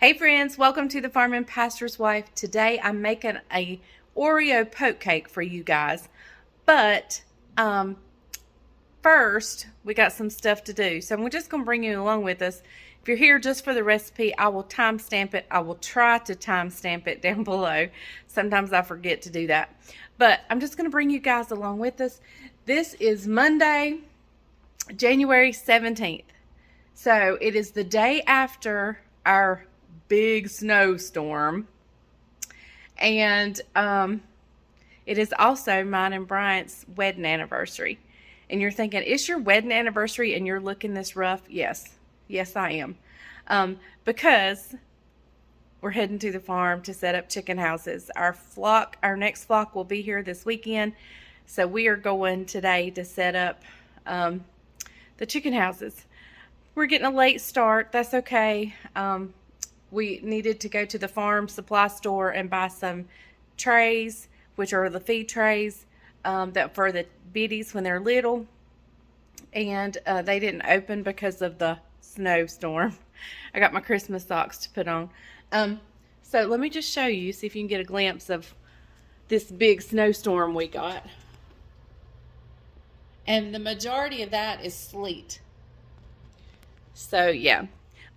Hey friends, welcome to the Farm and Pastor's Wife. Today I'm making a Oreo Poke Cake for you guys. But first we got some stuff to do. So I'm just going to bring you along with us. If you're here just for the recipe, I will timestamp it. I will try to timestamp it down below. Sometimes I forget to do that. But I'm just going to bring you guys along with us. This is Monday, January 17th. So it is the day after our big snowstorm, and it is also mine and Bryant's wedding anniversary. And you're thinking, it's your wedding anniversary and you're looking this rough? Yes I am, because we're heading to the farm to set up chicken houses. Our next flock will be here this weekend, so we are going today to set up the chicken houses. We're getting a late start. That's okay. We needed to go to the farm supply store and buy some trays, which are the feed trays that for the biddies when they're little. And they didn't open because of the snowstorm. I got my Christmas socks to put on. So let me just show you, see if you can get a glimpse of this big snowstorm we got. And the majority of that is sleet. So yeah,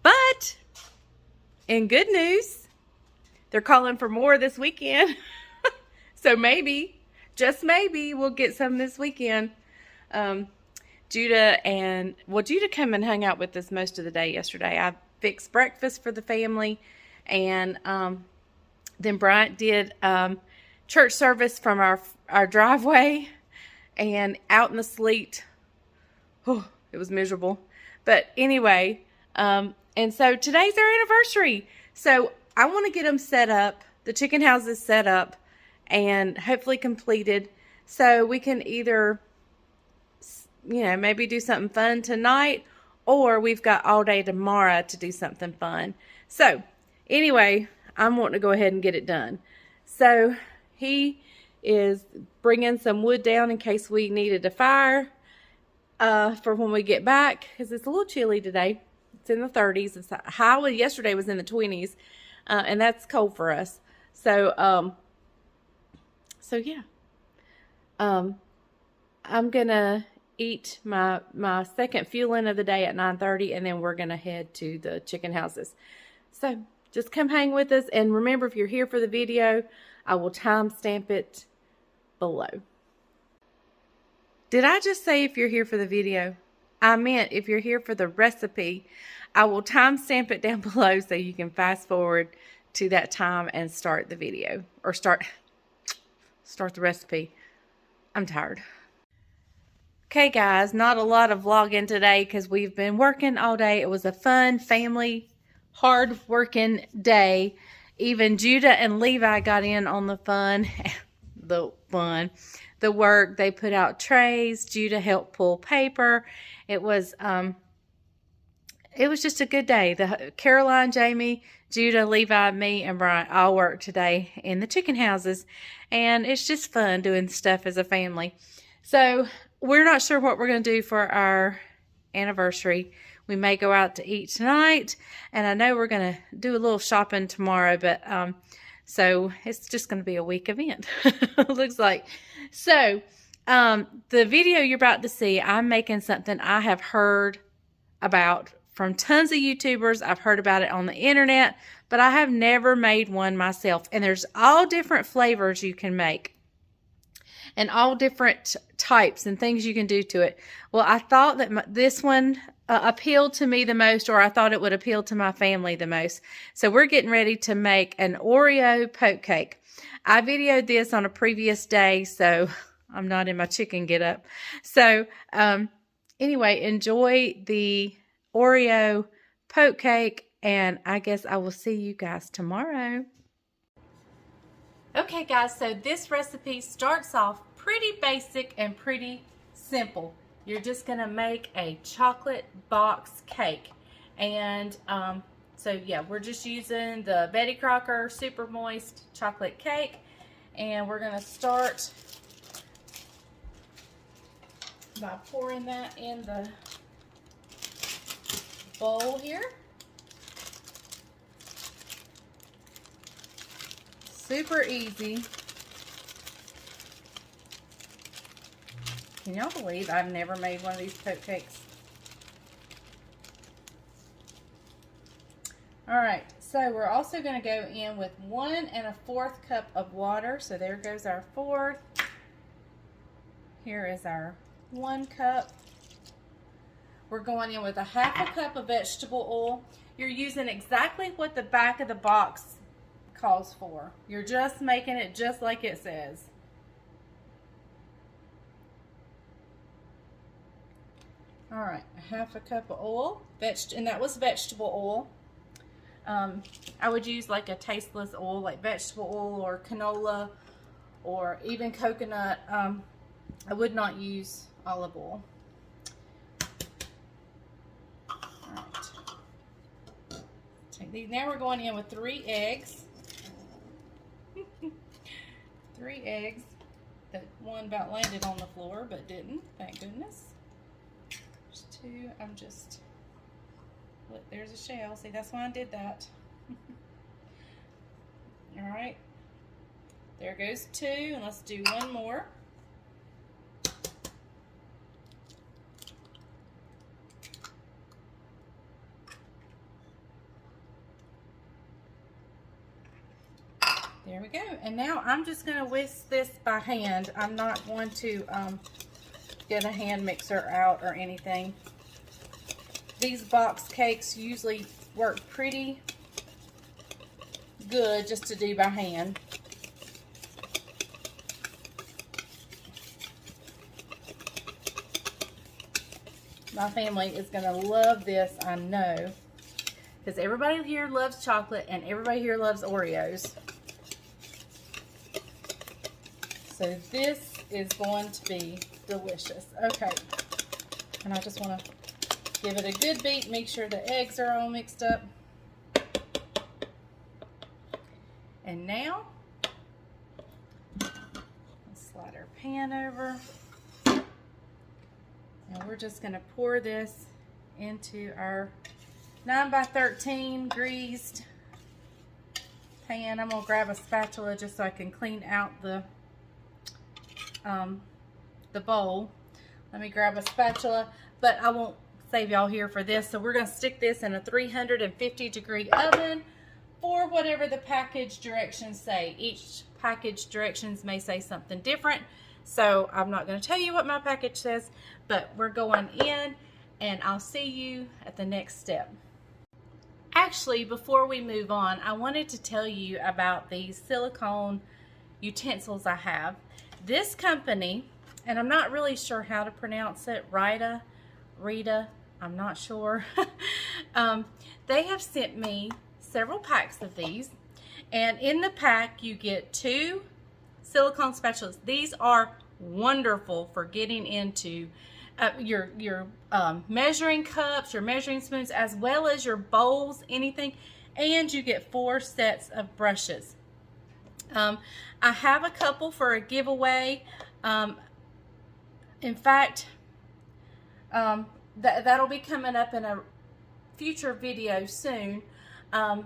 but in good news, they're calling for more this weekend. So maybe, just maybe, we'll get some this weekend. Judah came and hung out with us most of the day yesterday. I fixed breakfast for the family, and then Bryant did church service from our driveway, and out in the sleet. Oh, it was miserable. But anyway, and so today's our anniversary. So I want to get them set up, the chicken houses set up, and hopefully completed. So we can either, maybe do something fun tonight, or we've got all day tomorrow to do something fun. So anyway, I'm wanting to go ahead and get it done. So he is bringing some wood down in case we needed a fire for when we get back, because it's a little chilly today. It's in the 30s. It's high. Yesterday was in the 20s, and that's cold for us. So yeah. I'm gonna eat my second fueling of the day at 9:30, and then we're gonna head to the chicken houses. So just come hang with us, and remember, if you're here for the video, I will timestamp it below. Did I just say if you're here for the video? I meant if you're here for the recipe. I will timestamp it down below so you can fast forward to that time and start the video, or start the recipe. I'm tired. Okay guys, not a lot of vlogging today because we've been working all day. It was a fun, family, hard working day. Even Judah and Levi got in on the fun. The work. They put out trays. Judah helped pull paper. It was just a good day. Caroline, Jamie, Judah, Levi, me, and Brian all worked today in the chicken houses, and it's just fun doing stuff as a family. So we're not sure what we're going to do for our anniversary. We may go out to eat tonight, and I know we're going to do a little shopping tomorrow, but so it's just going to be a week event. It looks like. So the video you're about to see, I'm making something I have heard about from tons of YouTubers. I've heard about it on the internet, but I have never made one myself. And there's all different flavors you can make, and all different types and things you can do to it. Well, I thought that this one appealed to me the most, or I thought it would appeal to my family the most. So we're getting ready to make an Oreo Poke Cake. I videoed this on a previous day, so I'm not in my chicken getup. So anyway, enjoy the Oreo Poke Cake, and I guess I will see you guys tomorrow. Okay guys, so this recipe starts off pretty basic and pretty simple. You're just gonna make a chocolate box cake. And so yeah, we're just using the Betty Crocker Super Moist Chocolate Cake. And we're gonna start by pouring that in the bowl here. Super easy. Can y'all believe I've never made one of these poke cakes? Alright, so we're also going to go in with 1 1/4 cup of water. So there goes our 1/4. Here is our 1 cup. We're going in with 1/2 cup of vegetable oil. You're using exactly what the back of the box calls for. You're just making it just like it says. All right, 1/2 cup of oil, and that was vegetable oil. I would use like a tasteless oil, like vegetable oil or canola or even coconut. I would not use olive oil. All right. Take these. Now we're going in with 3 eggs. 3 eggs. That one about landed on the floor, but didn't. Thank goodness. 2. I'm just, look, there's a shell. See, that's why I did that. All right, there goes 2, and let's do 1 more. There we go. And now I'm just going to whisk this by hand. I'm not going to get a hand mixer out or anything. These box cakes usually work pretty good just to do by hand. My family is going to love this, I know, because everybody here loves chocolate and everybody here loves Oreos. So this is going to be delicious. Okay, and I just want to give it a good beat, make sure the eggs are all mixed up. And now, let's slide our pan over. And we're just going to pour this into our 9 by 13 greased pan. I'm going to grab a spatula just so I can clean out the bowl. Let me grab a spatula, but I won't save y'all here for this. So we're going to stick this in a 350-degree oven for whatever the package directions say. Each package directions may say something different, so I'm not going to tell you what my package says, but we're going in, and I'll see you at the next step. Actually, before we move on, I wanted to tell you about these silicone utensils I have. This company, and I'm not really sure how to pronounce it, Rita, I'm not sure. They have sent me several packs of these, and in the pack you get 2 silicone spatulas. These are wonderful for getting into your measuring cups, your measuring spoons, as well as your bowls, anything, and you get 4 sets of brushes. I have a couple for a giveaway. In fact, that'll be coming up in a future video soon. I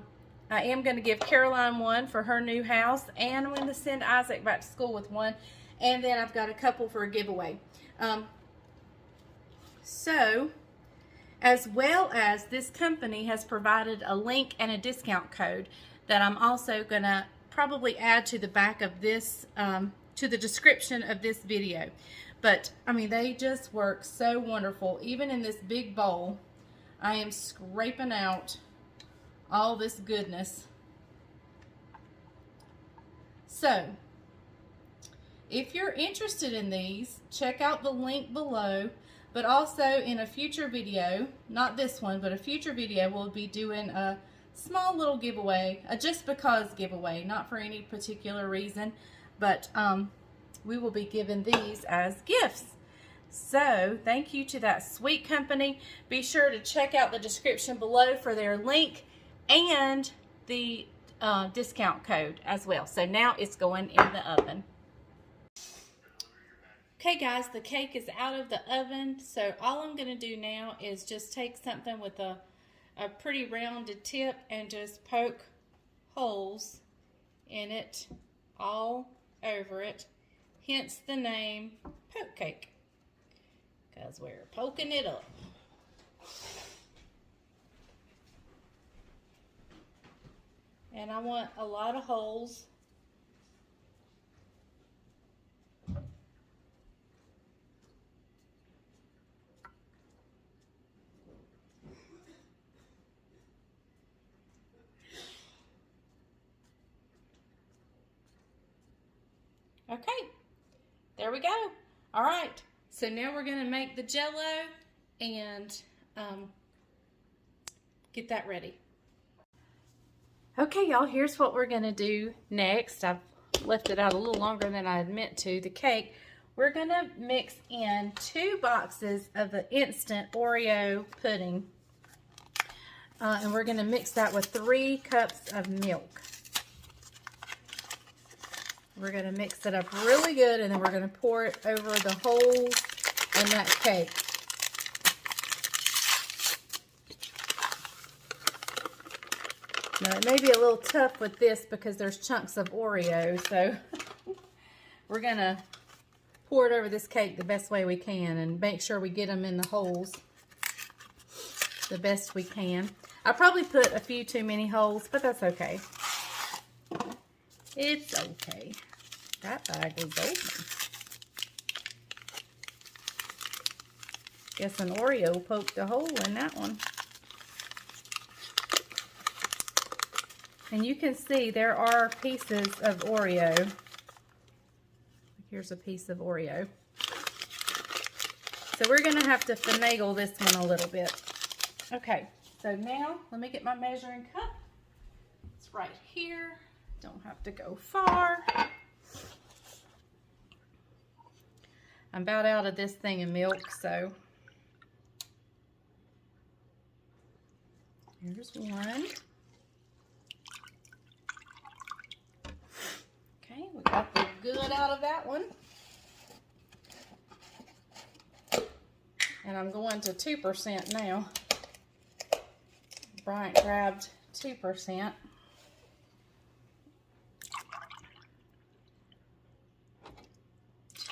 am going to give Caroline one for her new house, and I'm going to send Isaac back to school with one, and then I've got a couple for a giveaway. So, as well as this company has provided a link and a discount code that I'm also going to probably add to the back of this, to the description of this video. But, I mean, they just work so wonderful. Even in this big bowl, I am scraping out all this goodness. So, if you're interested in these, check out the link below. But also in a future video, not this one, but a future video, we'll be doing a small little giveaway, a just because giveaway, not for any particular reason, but we will be giving these as gifts. So thank you to that sweet company. Be sure to check out the description below for their link and the discount code as well. So now it's going in the oven. Okay guys, the cake is out of the oven, so all I'm going to do now is just take something with a pretty rounded tip and just poke holes in it all over it. Hence the name Poke Cake, because we're poking it up. And I want a lot of holes. Okay, there we go. All right, so now we're gonna make the Jell-O and get that ready. Okay, y'all, here's what we're gonna do next. I've left it out a little longer than I had meant to. The cake, we're gonna mix in 2 boxes of the instant Oreo pudding. And we're gonna mix that with 3 cups of milk. We're going to mix it up really good, and then we're going to pour it over the holes in that cake. Now, it may be a little tough with this because there's chunks of Oreo, so we're going to pour it over this cake the best way we can and make sure we get them in the holes the best we can. I probably put a few too many holes, but that's okay. It's okay. That bag was open. Guess an Oreo poked a hole in that one. And you can see there are pieces of Oreo. Here's a piece of Oreo. So we're going to have to finagle this one a little bit. Okay, so now let me get my measuring cup. It's right here. Don't have to go far. I'm about out of this thing of milk, so here's one. Okay, we got the good out of that one. And I'm going to 2% now. Bryant grabbed 2%.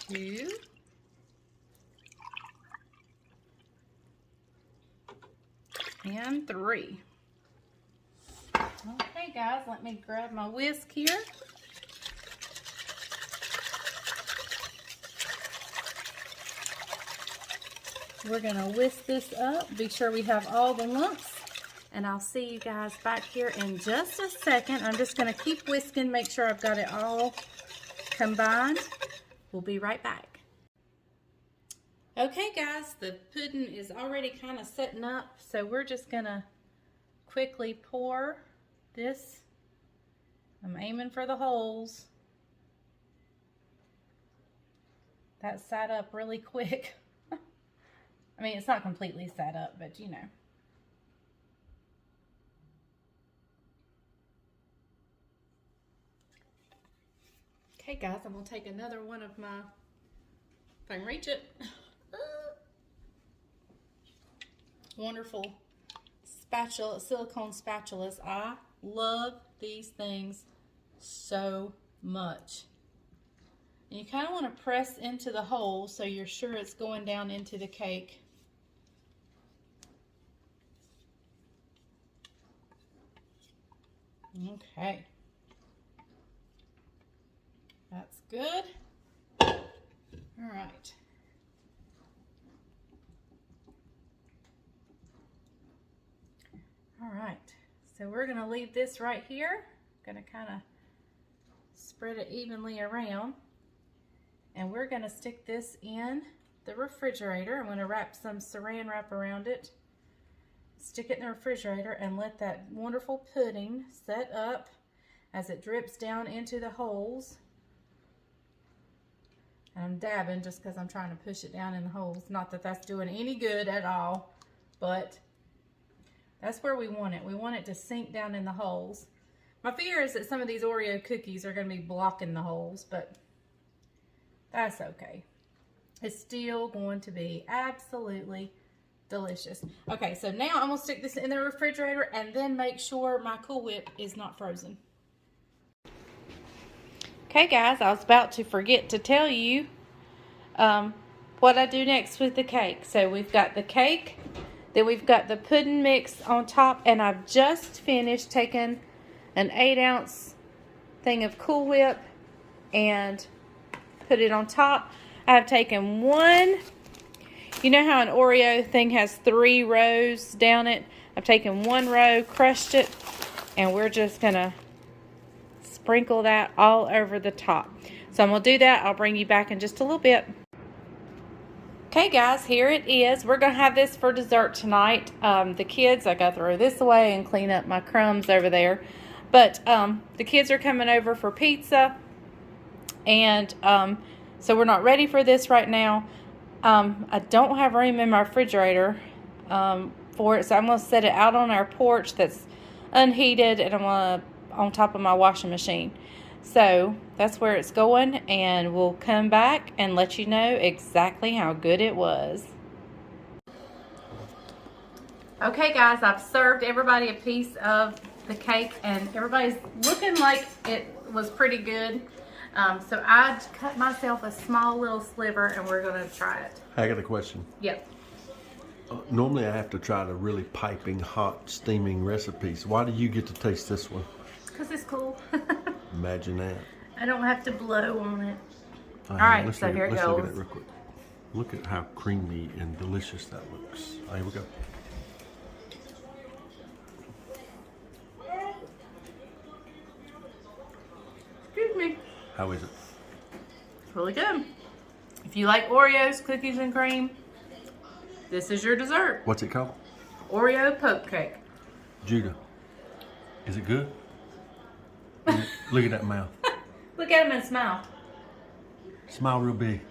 Two. And 3. Okay, guys, let me grab my whisk here. We're going to whisk this up. Be sure we have all the lumps. And I'll see you guys back here in just a second. I'm just going to keep whisking, make sure I've got it all combined. We'll be right back. Okay, guys, the pudding is already kind of setting up, so we're just gonna quickly pour this. I'm aiming for the holes. That sat up really quick. I mean, it's not completely set up, but you know. Okay, guys, I'm gonna take another one of my, if I can reach it. Wonderful spatula, silicone spatulas. I love these things so much. And you kind of want to press into the hole so you're sure it's going down into the cake. Okay. That's good. All right. All right, so we're going to leave this right here. I'm going to kind of spread it evenly around. And we're going to stick this in the refrigerator. I'm going to wrap some saran wrap around it. Stick it in the refrigerator and let that wonderful pudding set up as it drips down into the holes. And I'm dabbing just because I'm trying to push it down in the holes. Not that that's doing any good at all, but that's where we want it. We want it to sink down in the holes. My fear is that some of these Oreo cookies are going to be blocking the holes, but that's okay. It's still going to be absolutely delicious. Okay, so now I'm going to stick this in the refrigerator and then make sure my Cool Whip is not frozen. Okay guys, I was about to forget to tell you what I do next with the cake. So we've got the cake, then we've got the pudding mix on top, and I've just finished taking an 8-ounce thing of Cool Whip and put it on top. I've taken one, you know how an Oreo thing has 3 rows down it? I've taken 1 row, crushed it, and we're just gonna sprinkle that all over the top. So I'm gonna do that. I'll bring you back in just a little bit. Okay guys, here it is. We're gonna have this for dessert tonight. The kids, I gotta throw this away and clean up my crumbs over there. But the kids are coming over for pizza, and so we're not ready for this right now. I don't have room in my refrigerator for it, so I'm gonna set it out on our porch that's unheated, and I'm gonna on top of my washing machine. So that's where it's going, and we'll come back and let you know exactly how good it was. Okay guys, I've served everybody a piece of the cake, and everybody's looking like it was pretty good. So I cut myself a small little sliver, and we're gonna try it. I got a question. Yep. Normally I have to try the really piping hot steaming recipes. Why do you get to taste this one? Because it's cool. Imagine that. I don't have to blow on it. All right, so here it Let's look at goes. it real quick. Look at how creamy and delicious that looks. Here we go. Excuse me. How is it? It's really good. If you like Oreos, cookies and cream, this is your dessert. What's it called? Oreo Poke Cake. Judah, is it good? Look at that mouth. Look at him and smile. Smile real big.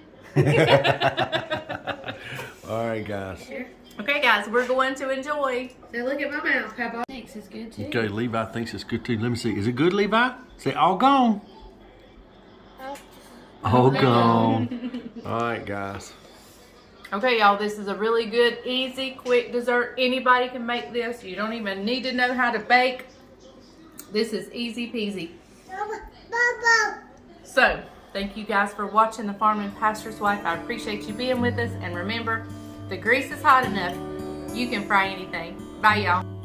All right, guys. Okay, guys, we're going to enjoy. Now look at my mouth. Papa thinks it's good too. Okay, Levi thinks it's good too. Let me see. Is it good, Levi? Say, all gone. All gone. All right, guys. Okay, y'all, this is a really good, easy, quick dessert. Anybody can make this. You don't even need to know how to bake. This is easy peasy. So, thank you guys for watching The Farm and Pastor's Wife. I appreciate you being with us. And remember, the grease is hot enough. You can fry anything. Bye, y'all.